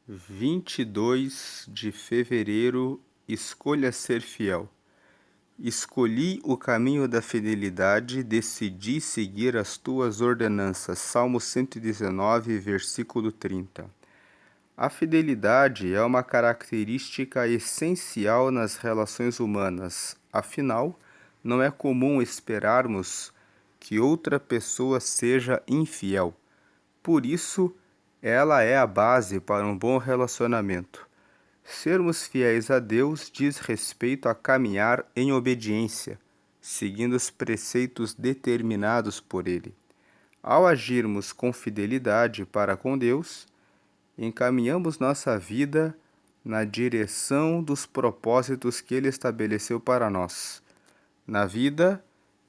22 de fevereiro. Escolha ser fiel. Escolhi o caminho da fidelidade, decidi seguir as tuas ordenanças. Salmo 119, versículo 30. A fidelidade é uma característica essencial nas relações humanas. Afinal, não é comum esperarmos que outra pessoa seja infiel. Por isso, ela é a base para um bom relacionamento. Sermos fiéis a Deus diz respeito a caminhar em obediência, seguindo os preceitos determinados por Ele. Ao agirmos com fidelidade para com Deus, encaminhamos nossa vida na direção dos propósitos que Ele estabeleceu para nós. Na vida,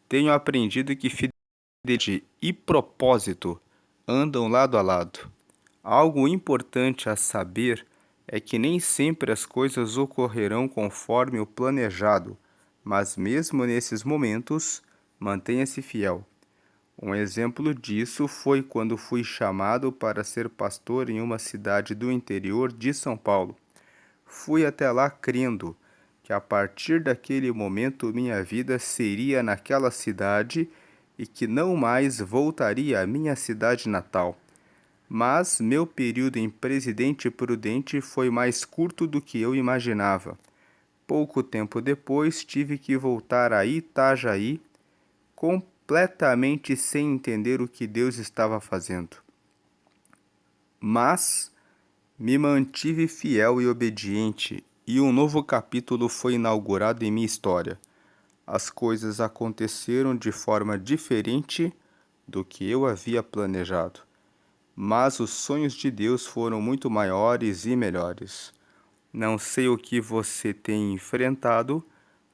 tenho aprendido que fidelidade e propósito andam lado a lado. Algo importante a saber é que nem sempre as coisas ocorrerão conforme o planejado, mas mesmo nesses momentos, mantenha-se fiel. Um exemplo disso foi quando fui chamado para ser pastor em uma cidade do interior de São Paulo. Fui até lá crendo que a partir daquele momento minha vida seria naquela cidade e que não mais voltaria à minha cidade natal. Mas meu período em Presidente Prudente foi mais curto do que eu imaginava. Pouco tempo depois, tive que voltar a Itajaí, completamente sem entender o que Deus estava fazendo. Mas me mantive fiel e obediente, e um novo capítulo foi inaugurado em minha história. As coisas aconteceram de forma diferente do que eu havia planejado. Mas os sonhos de Deus foram muito maiores e melhores. Não sei o que você tem enfrentado,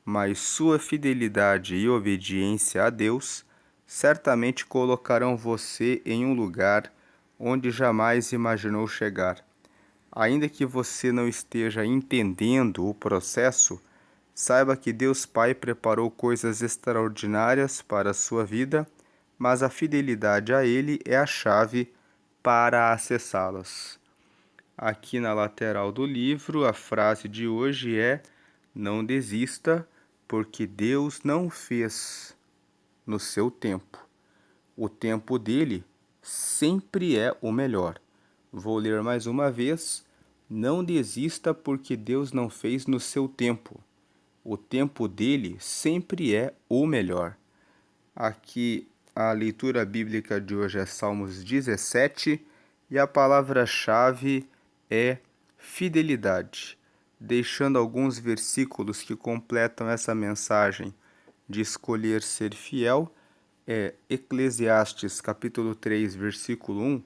mas sua fidelidade e obediência a Deus certamente colocarão você em um lugar onde jamais imaginou chegar. Ainda que você não esteja entendendo o processo, saiba que Deus Pai preparou coisas extraordinárias para a sua vida, mas a fidelidade a Ele é a chave para acessá-las. Aqui na lateral do livro, a frase de hoje é: não desista, porque Deus não fez no seu tempo. O tempo dele sempre é o melhor. Vou ler mais uma vez: não desista, porque Deus não fez no seu tempo. O tempo dele sempre é o melhor. Aqui a leitura bíblica de hoje é Salmos 17 e a palavra-chave é fidelidade, deixando alguns versículos que completam essa mensagem de escolher ser fiel. Eclesiastes capítulo 3, versículo 1,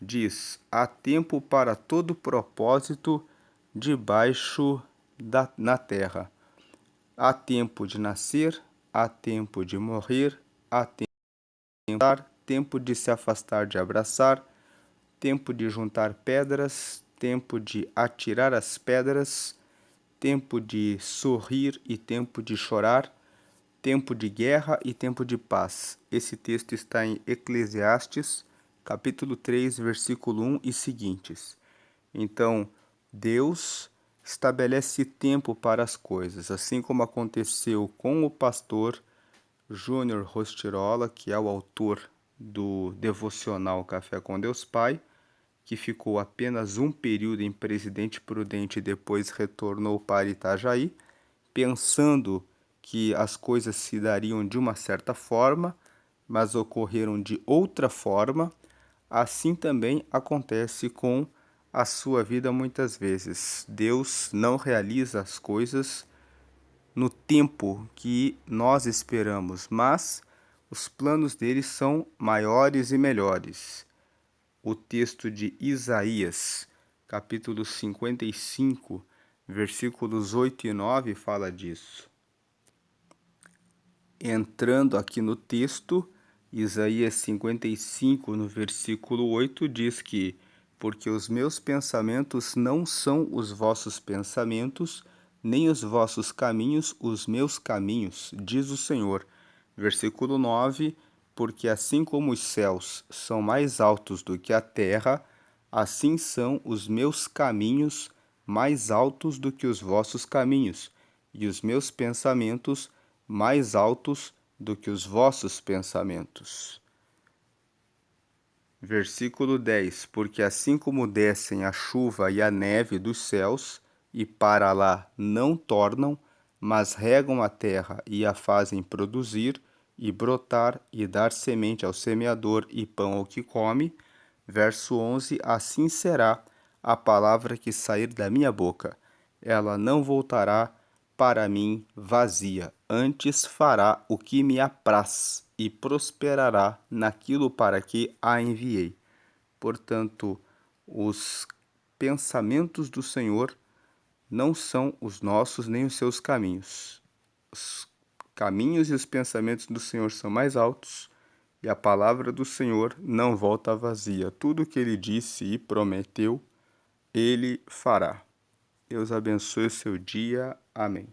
diz: há tempo para todo propósito debaixo na terra. Há tempo de nascer, há tempo de morrer, há tempo de dar, tempo de se afastar de abraçar, tempo de juntar pedras, tempo de atirar as pedras, tempo de sorrir e tempo de chorar, tempo de guerra e tempo de paz. Esse texto está em Eclesiastes, capítulo 3, versículo 1 e seguintes. Então, Deus estabelece tempo para as coisas, assim como aconteceu com o pastor Júnior Rostirola, que é o autor do devocional Café com Deus Pai, que ficou apenas um período em Presidente Prudente e depois retornou para Itajaí, pensando que as coisas se dariam de uma certa forma, mas ocorreram de outra forma. Assim também acontece com a sua vida muitas vezes. Deus não realiza as coisas no tempo que nós esperamos, mas os planos dele são maiores e melhores. O texto de Isaías, capítulo 55, versículos 8 e 9, fala disso. Entrando aqui no texto, Isaías 55, no versículo 8, diz que: porque os meus pensamentos não são os vossos pensamentos, nem os vossos caminhos os meus caminhos, diz o Senhor. Versículo 9, porque assim como os céus são mais altos do que a terra, assim são os meus caminhos mais altos do que os vossos caminhos, e os meus pensamentos mais altos do que os vossos pensamentos. Versículo 10: Porque assim como descem a chuva e a neve dos céus, e para lá não tornam, mas regam a terra e a fazem produzir, e brotar, e dar semente ao semeador e pão ao que come. Verso 11: Assim será a palavra que sair da minha boca. Ela não voltará para mim vazia, antes fará o que me apraz e prosperará naquilo para que a enviei. Portanto, os pensamentos do Senhor não são os nossos nem os seus caminhos. Os caminhos e os pensamentos do Senhor são mais altos, e a palavra do Senhor não volta vazia. Tudo o que ele disse e prometeu, ele fará. Deus abençoe o seu dia. Amém.